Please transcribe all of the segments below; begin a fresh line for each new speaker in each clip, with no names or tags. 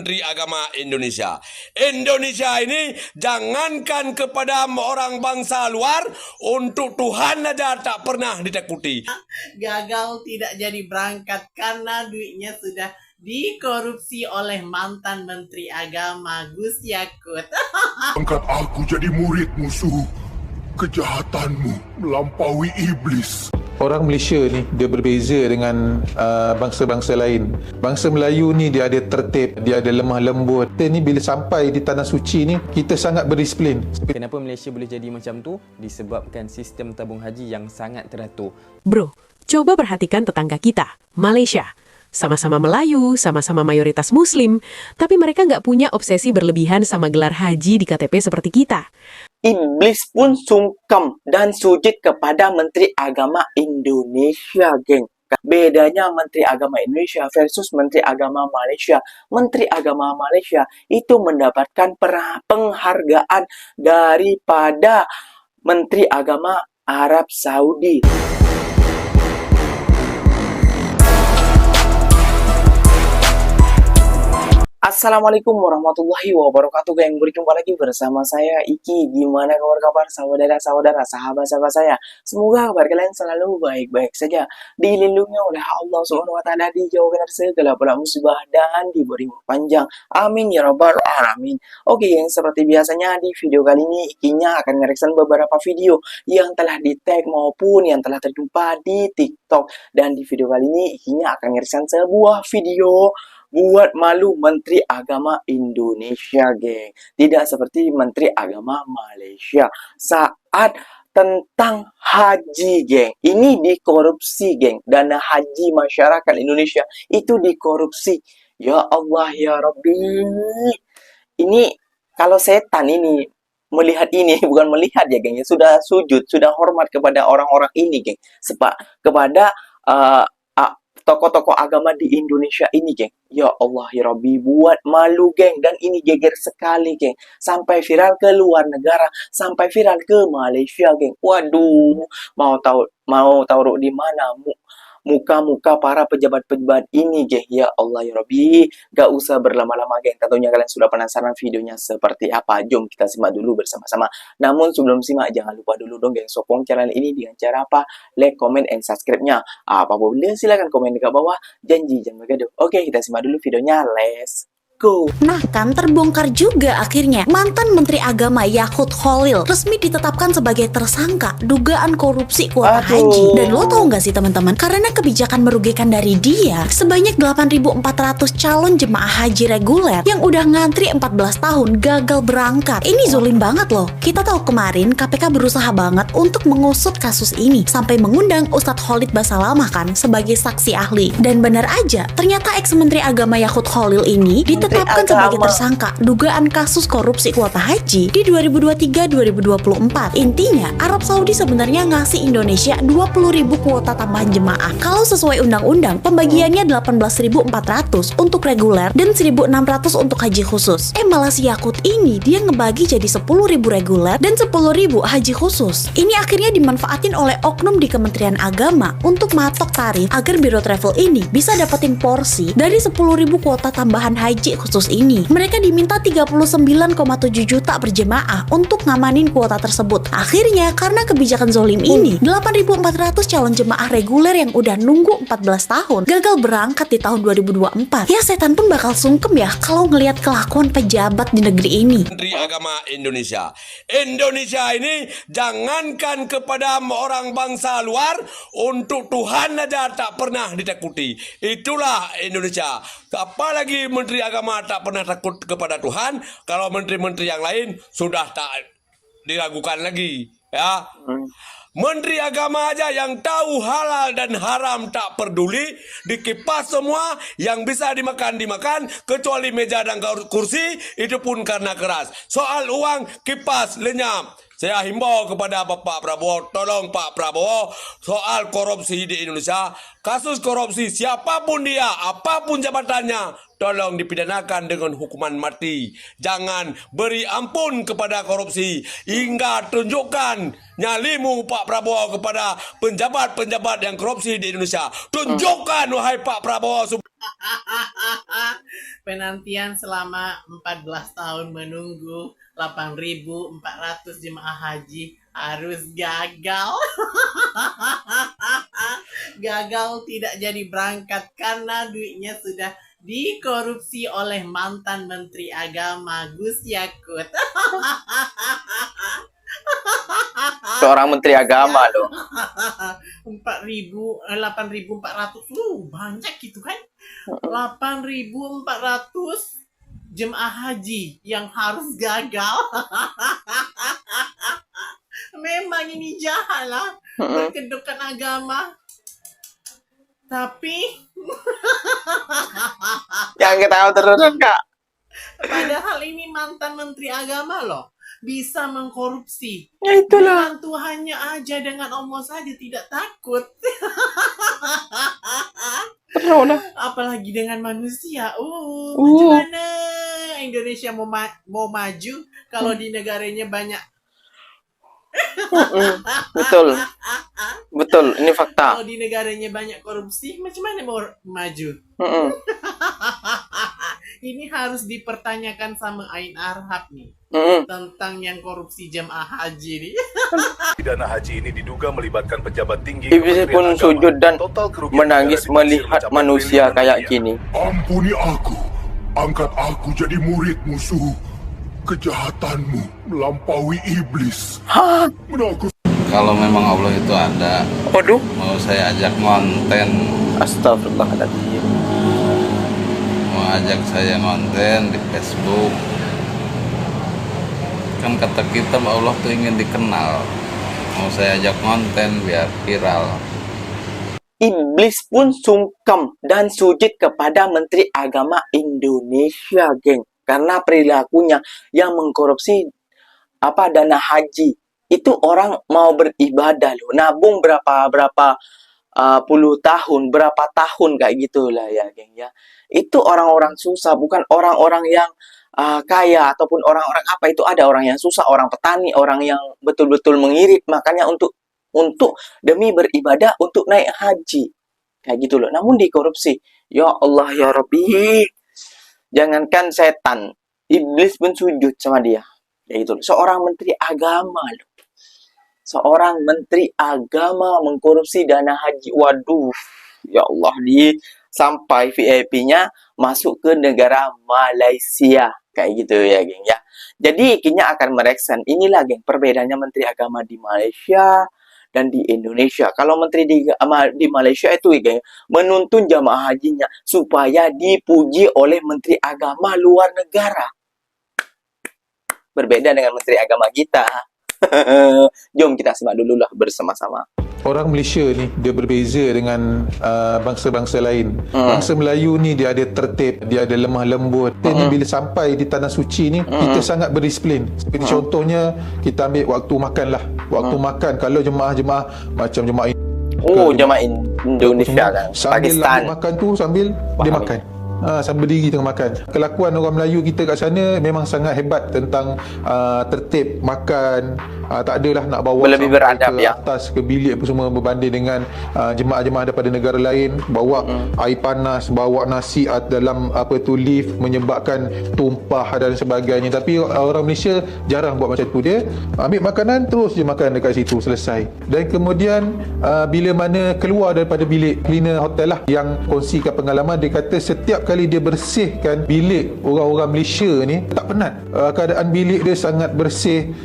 Menteri Agama Indonesia. Indonesia ini jangankan kepada orang bangsa luar, untuk Tuhan aja tak pernah ditakuti.
Gagal tidak jadi berangkat karena duitnya sudah dikorupsi oleh mantan Menteri Agama Gus Yakut.
Angkat aku jadi murid musuh. Kejahatanmu melampaui iblis.
Orang Malaysia ni dia berbeza dengan bangsa-bangsa lain. Bangsa Melayu ni dia ada tertib, dia ada lemah lembut. Kita ni bila sampai di tanah suci ni, kita sangat berdisiplin.
Kenapa Malaysia boleh jadi macam tu? Disebabkan sistem tabung haji yang sangat teratur.
Bro, coba perhatikan tetangga kita, Malaysia. Sama-sama Melayu, sama-sama mayoritas Muslim, tapi mereka nggak punya obsesi berlebihan sama gelar haji di KTP seperti kita.
Iblis pun sungkem dan sujud kepada Menteri Agama Indonesia, geng. Bedanya Menteri Agama Indonesia versus Menteri Agama Malaysia. Menteri Agama Malaysia itu mendapatkan penghargaan daripada Menteri Agama Arab Saudi. Assalamualaikum warahmatullahi wabarakatuh, geng. Berjumpa lagi bersama saya Iki. Gimana kabar saudara-saudara, sahabat-sahabat saya? Semoga kabar kalian selalu baik-baik saja, dilindungi oleh Allah Subhanahu wa taala, dijauhkan dari segala bala musibah dan diberi umur panjang. Amin ya rabbal alamin. Oke, geng, seperti biasanya di video kali ini Ikinya akan nge-reaction beberapa video yang telah di-tag maupun yang telah terjumpa di TikTok. Dan di video kali ini Ikinya akan nge-reaction sebuah video buat malu Menteri Agama Indonesia, geng. Tidak seperti Menteri Agama Malaysia saat tentang haji, geng. Ini dikorupsi, geng. Dana haji masyarakat Indonesia itu dikorupsi. Ya Allah, ya Rabbi. Ini kalau setan ini melihat ini, bukan melihat ya, geng. Sudah sujud, sudah hormat kepada orang-orang ini, geng. Kepada tokoh-tokoh agama di Indonesia ini, geng. Ya Allah, ya Rabbi, buat malu, geng. Dan ini geger sekali, geng. Sampai viral ke luar negara, sampai viral ke Malaysia, geng. Waduh, mau taruh di mana muka-muka para pejabat-pejabat ini, geng. Ya Allah, ya Rabbi. Gak usah berlama-lama, geng. Tentunya kalian sudah penasaran videonya seperti apa. Jom kita simak dulu bersama-sama. Namun sebelum simak, jangan lupa dulu dong, geng, sokong channel ini dengan cara apa? Like, comment, and subscribe-nya. Apa boleh, silahkan komen di bawah. Janji jangan bergaduh. Oke, kita simak dulu videonya. Let's go.
Nah kan terbongkar juga akhirnya mantan Menteri Agama Yakut Khalil resmi ditetapkan sebagai tersangka dugaan korupsi kuota haji. Dan lo tau gak sih teman-teman, karena kebijakan merugikan dari dia, sebanyak 8.400 calon jemaah haji reguler yang udah ngantri 14 tahun gagal berangkat. Ini zolim banget loh. Kita tahu kemarin KPK berusaha banget untuk mengusut kasus ini sampai mengundang Ustadz Khalid Basalamah kan sebagai saksi ahli. Dan benar aja, ternyata ex-Menteri Agama Yakut Khalil ini ditetapkan sebagai tersangka dugaan kasus korupsi kuota haji di 2023-2024. Intinya, Arab Saudi sebenarnya ngasih Indonesia 20.000 kuota tambahan jemaah. Kalau sesuai undang-undang, pembagiannya 18.400 untuk reguler dan 1.600 untuk haji khusus. Malah si Yakut ini dia ngebagi jadi 10.000 reguler dan 10.000 haji khusus. Ini akhirnya dimanfaatin oleh oknum di Kementerian Agama untuk matok tarif agar biro travel ini bisa dapetin porsi dari 10.000 kuota tambahan haji khusus ini. Mereka diminta 39,7 juta per jemaah untuk ngamanin kuota tersebut. Akhirnya karena kebijakan zolim ini, 8.400 calon jemaah reguler yang udah nunggu 14 tahun gagal berangkat di tahun 2024. Ya setan pun bakal sungkem ya kalau ngelihat kelakuan pejabat di negeri ini.
Menteri Agama Indonesia. Indonesia ini jangankan kepada orang bangsa luar, untuk Tuhan aja tak pernah ditakuti. Itulah Indonesia. Apalagi Menteri Agama tak pernah takut kepada Tuhan, kalau menteri-menteri yang lain sudah tak diragukan lagi, ya. Menteri Agama aja yang tahu halal dan haram tak peduli, dikipas semua, yang bisa dimakan, kecuali meja dan kursi, itu pun karena keras. Soal uang, kipas, lenyap. Saya himbau kepada Bapak Prabowo, tolong Pak Prabowo, soal korupsi di Indonesia, kasus korupsi siapapun dia, apapun jabatannya, tolong dipidanakan dengan hukuman mati. Jangan beri ampun kepada korupsi, hingga tunjukkan nyalimu Pak Prabowo kepada penjabat-penjabat yang korupsi di Indonesia. Tunjukkan, wahai Pak Prabowo.
Penantian selama 14 tahun menunggu 8.400 jemaah haji harus gagal. Gagal tidak jadi berangkat karena duitnya sudah dikorupsi oleh mantan Menteri Agama Gus Yakut.
Seorang menteri agama loh.
8.400 banyak gitu kan. 8.400 jemaah haji yang harus gagal. Memang ini jahat lah, berkedukan agama. Tapi
Yang kita tahu terus Kak.
padahal ini mantan menteri agama loh, bisa mengkorupsi.
Ya itulah.
Dengan Tuhannya aja, dengan Allah saja tidak takut.
Terus.
Apalagi dengan manusia. Macam mana Indonesia mau maju kalau di negaranya banyak.
Betul. Betul, ini fakta.
Kalau di negaranya banyak korupsi, macam mana mau maju? Ini harus dipertanyakan sama Ain Arhab nih. Tentang yang korupsi jemaah haji nih.
Dana haji ini diduga melibatkan pejabat tinggi.
Iblis pun sujud dan menangis melihat manusia kayak gini.
Ampuni aku, angkat aku jadi murid musuh. Kejahatanmu melampaui iblis. Menakut.
Kalau memang Allah itu ada,
Waduh.
mau saya ajak konten,
Astagfirullahaladzim.
mau ajak saya konten di Facebook. Kan kata kita Allah tuh ingin dikenal. Mau saya ajak konten biar viral.
Iblis pun sungkem dan sujud kepada Menteri Agama Indonesia, geng. Karena perilakunya yang mengkorupsi dana haji. Itu orang mau beribadah loh, nabung berapa puluh tahun, berapa tahun kayak gitulah ya, geng ya. Itu orang-orang susah, bukan orang-orang yang kaya ataupun orang-orang apa. Itu ada orang yang susah, orang petani, orang yang betul-betul mengirit, makanya untuk demi beribadah untuk naik haji kayak gitu loh. Namun dikorupsi. Ya Allah ya Rabbi. Jangankan setan, iblis pun sujud sama dia. Ya itu, seorang menteri agama loh. Seorang menteri agama mengkorupsi dana haji. Waduh, ya Allah, sampai VIP-nya masuk ke negara Malaysia. Kayak gitu ya, geng ya. Jadi, Kinya akan mereksan. Inilah, geng, perbedaannya menteri agama di Malaysia dan di Indonesia. Kalau menteri di Malaysia itu, geng, menuntun jamaah hajinya supaya dipuji oleh menteri agama luar negara. Berbeda dengan menteri agama kita. Jom kita simak dulu lah bersama-sama.
Orang Malaysia ni dia berbeza dengan bangsa-bangsa lain. Bangsa Melayu ni dia ada tertib, dia ada lemah lembut. Kita ni bila sampai di tanah suci ni, kita sangat berdisiplin. Seperti contohnya, kita ambil waktu makan lah. Waktu makan, kalau jemaah-jemaah macam jemaah
Jemaah Indonesia kan,
sambil
Pakistan.
makan tu sambil dia makan. Sambil berdiri tengah makan. Kelakuan orang Melayu kita kat sana memang sangat hebat tentang tertib makan. Tak adalah nak bawa
Lebih beradab,
ke
ya.
atas ke bilik apa semua berbanding dengan jemaah-jemaah daripada negara lain. Bawa air panas, bawa nasi dalam lift, menyebabkan tumpah dan sebagainya. Tapi orang Malaysia jarang buat macam tu. Dia ambil makanan terus je makan dekat situ, selesai. Dan kemudian bila mana keluar daripada bilik, cleaner hotel lah yang kongsikan pengalaman, dia kata setiap kali dia bersihkan bilik orang-orang Malaysia ni tak penat. Keadaan bilik dia sangat bersih,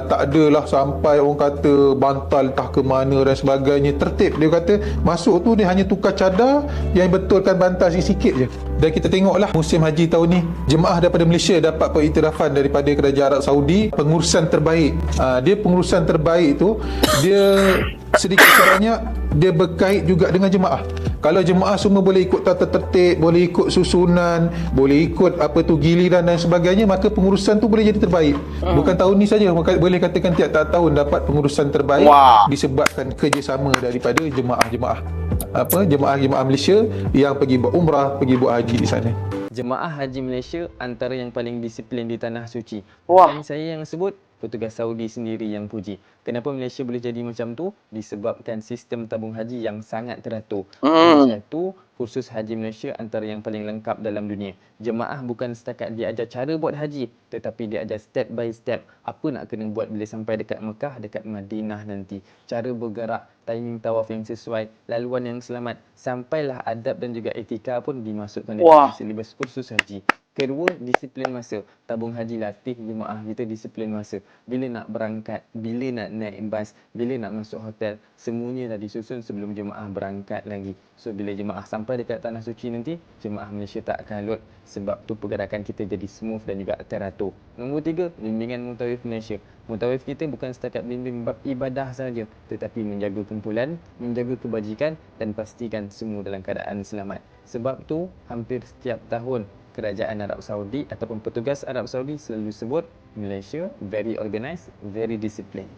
tak adalah sampai orang kata bantal entah ke mana dan sebagainya. Tertib. Dia kata masuk tu dia hanya tukar cadar, yang betulkan bantal sikit-sikit je. Dan kita tengoklah musim haji tahun ni, jemaah daripada Malaysia dapat pengiktirafan daripada kerajaan Arab Saudi pengurusan terbaik. Dia pengurusan terbaik tu, dia sedikit sebanyak dia berkait juga dengan jemaah. Kalau jemaah semua boleh ikut tata tertib, boleh ikut susunan, boleh ikut giliran dan sebagainya, maka pengurusan tu boleh jadi terbaik. Bukan tahun ni saja, boleh katakan tiap tahun dapat pengurusan terbaik. Disebabkan kerjasama daripada jemaah-jemaah Malaysia yang pergi buat umrah, pergi buat haji di sana.
Jemaah haji Malaysia antara yang paling disiplin di tanah suci.
Wah.
Dan saya yang sebut petugas Saudi sendiri yang puji. Kenapa Malaysia boleh jadi macam tu? Disebabkan sistem tabung haji yang sangat teratur. Nombor satu, kursus haji Malaysia antara yang paling lengkap dalam dunia. Jemaah bukan setakat dia ajar cara buat haji, tetapi dia ajar step by step apa nak kena buat bila sampai dekat Mekah, dekat Madinah nanti. Cara bergerak, timing tawaf yang sesuai, laluan yang selamat, sampailah adab dan juga etika pun dimasukkan dalam silibus kursus haji. Kedua, disiplin masa. Tabung haji latih jemaah kita disiplin masa. Bila nak berangkat, bila nak naik bas, bila nak masuk hotel, semuanya dah disusun sebelum jemaah berangkat lagi. So, bila jemaah sampai dekat Tanah Suci nanti, jemaah Malaysia tak akan halut. Sebab tu pergerakan kita jadi smooth dan juga teratur. Nombor tiga, bimbingan Mutawif Malaysia. Mutawif kita bukan setakat bimbing bab ibadah sahaja, tetapi menjaga kumpulan, menjaga kebajikan dan pastikan semua dalam keadaan selamat. Sebab tu, hampir setiap tahun, Kerajaan Arab Saudi ataupun petugas Arab Saudi selalu sebut Malaysia very organised, very disciplined.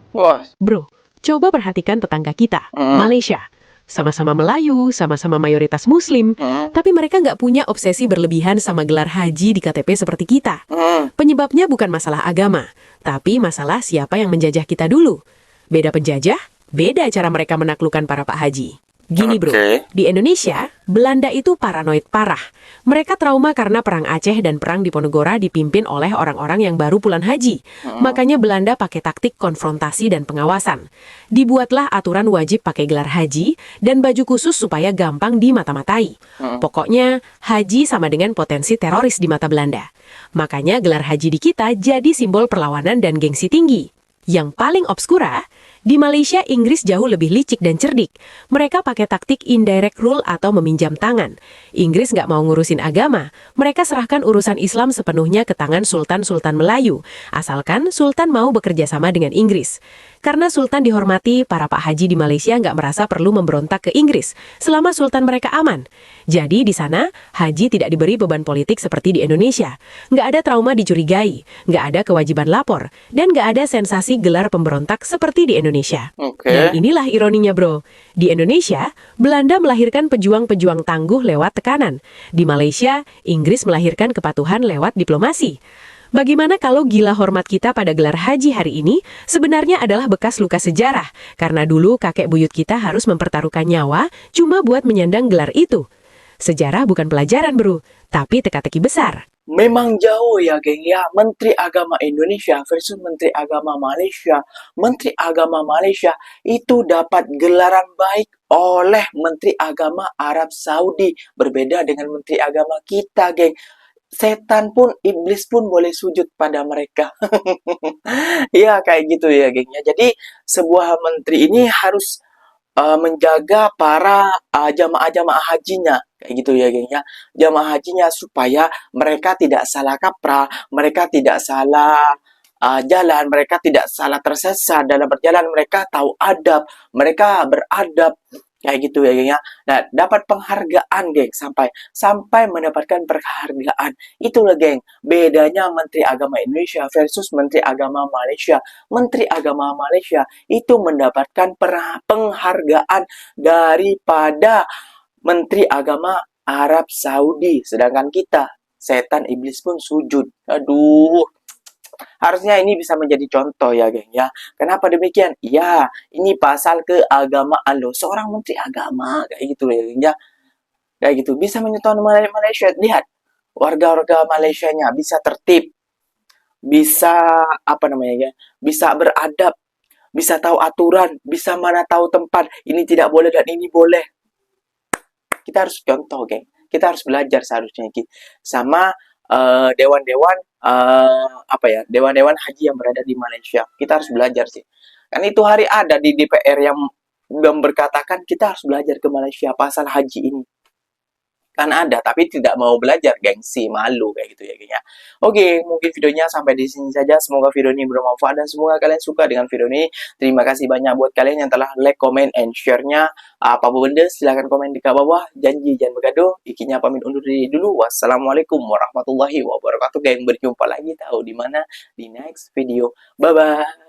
Bro, coba perhatikan tetangga kita, Malaysia. Sama-sama Melayu, sama-sama mayoritas Muslim, tapi mereka nggak punya obsesi berlebihan sama gelar haji di KTP seperti kita. Penyebabnya bukan masalah agama, tapi masalah siapa yang menjajah kita dulu. Beda penjajah, beda cara mereka menaklukkan para pak haji. Gini bro, di Indonesia, Belanda itu paranoid parah. Mereka trauma karena perang Aceh dan perang Diponegoro dipimpin oleh orang-orang yang baru pulang haji. Makanya Belanda pakai taktik konfrontasi dan pengawasan. Dibuatlah aturan wajib pakai gelar haji dan baju khusus supaya gampang dimata-matai. Pokoknya, haji sama dengan potensi teroris di mata Belanda. Makanya gelar haji di kita jadi simbol perlawanan dan gengsi tinggi. Yang paling obskura, di Malaysia, Inggris jauh lebih licik dan cerdik. Mereka pakai taktik indirect rule atau meminjam tangan. Inggris nggak mau ngurusin agama. Mereka serahkan urusan Islam sepenuhnya ke tangan Sultan-Sultan Melayu. Asalkan Sultan mau bekerja sama dengan Inggris. Karena Sultan dihormati, para pak haji di Malaysia nggak merasa perlu memberontak ke Inggris selama Sultan mereka aman. Jadi di sana, haji tidak diberi beban politik seperti di Indonesia. Nggak ada trauma dicurigai, nggak ada kewajiban lapor, dan nggak ada sensasi gelar pemberontak seperti di Indonesia. Dan inilah ironinya bro. Di Indonesia, Belanda melahirkan pejuang-pejuang tangguh lewat tekanan. Di Malaysia, Inggris melahirkan kepatuhan lewat diplomasi. Bagaimana kalau gila hormat kita pada gelar haji hari ini sebenarnya adalah bekas luka sejarah, karena dulu kakek buyut kita harus mempertaruhkan nyawa cuma buat menyandang gelar itu. Sejarah bukan pelajaran bro, tapi teka-teki besar.
Memang jauh ya geng ya, Menteri Agama Indonesia versus Menteri Agama Malaysia. Menteri Agama Malaysia itu dapat gelaran baik oleh Menteri Agama Arab Saudi. Berbeda dengan Menteri Agama kita geng. Setan pun, iblis pun boleh sujud pada mereka. Ya kayak gitu ya geng ya. Jadi sebuah menteri ini harus menjaga para jamaah-jamaah hajinya. Kayak gitu ya geng ya. Jamaah hajinya supaya mereka tidak salah kaprah, mereka tidak salah jalan, mereka tidak salah tersesat dalam berjalan, mereka tahu adab, mereka beradab. Kayak gitu ya geng ya. Nah, dapat penghargaan geng sampai mendapatkan penghargaan. Itulah geng, bedanya Menteri Agama Indonesia versus Menteri Agama Malaysia. Menteri Agama Malaysia itu mendapatkan penghargaan daripada Menteri Agama Arab Saudi. Sedangkan kita, setan iblis pun sujud. Aduh. Harusnya ini bisa menjadi contoh ya geng ya. Kenapa demikian? Ya, ini pasal keagamaan loh. Seorang menteri agama kayak gitu ya geng ya. Kayak gitu bisa menyentuh Malaysia. Lihat, warga-warga Malaysianya bisa tertib, bisa apa namanya ya, bisa beradab, bisa tahu aturan, bisa mana tahu tempat. Ini tidak boleh dan ini boleh. Kita harus contoh geng. Kita harus belajar seharusnya sama dewan-dewan dewan-dewan haji yang berada di Malaysia. Kita harus belajar sih. Kan itu hari ada di DPR yang berkatakan kita harus belajar ke Malaysia pasal haji ini. Kan ada, tapi tidak mau belajar, gengsi, malu kayak gitu ya geng ya. Oke, mungkin videonya sampai di sini saja. Semoga video ini bermanfaat dan semoga kalian suka dengan video ini. Terima kasih banyak buat kalian yang telah like, comment, and share-nya. Apa-apa benda silahkan komen di bawah. Janji jangan bergaduh. Ikinya pamit undur diri dulu. Wassalamualaikum warahmatullahi wabarakatuh. Geng, berjumpa lagi tahu di mana di next video. Bye bye.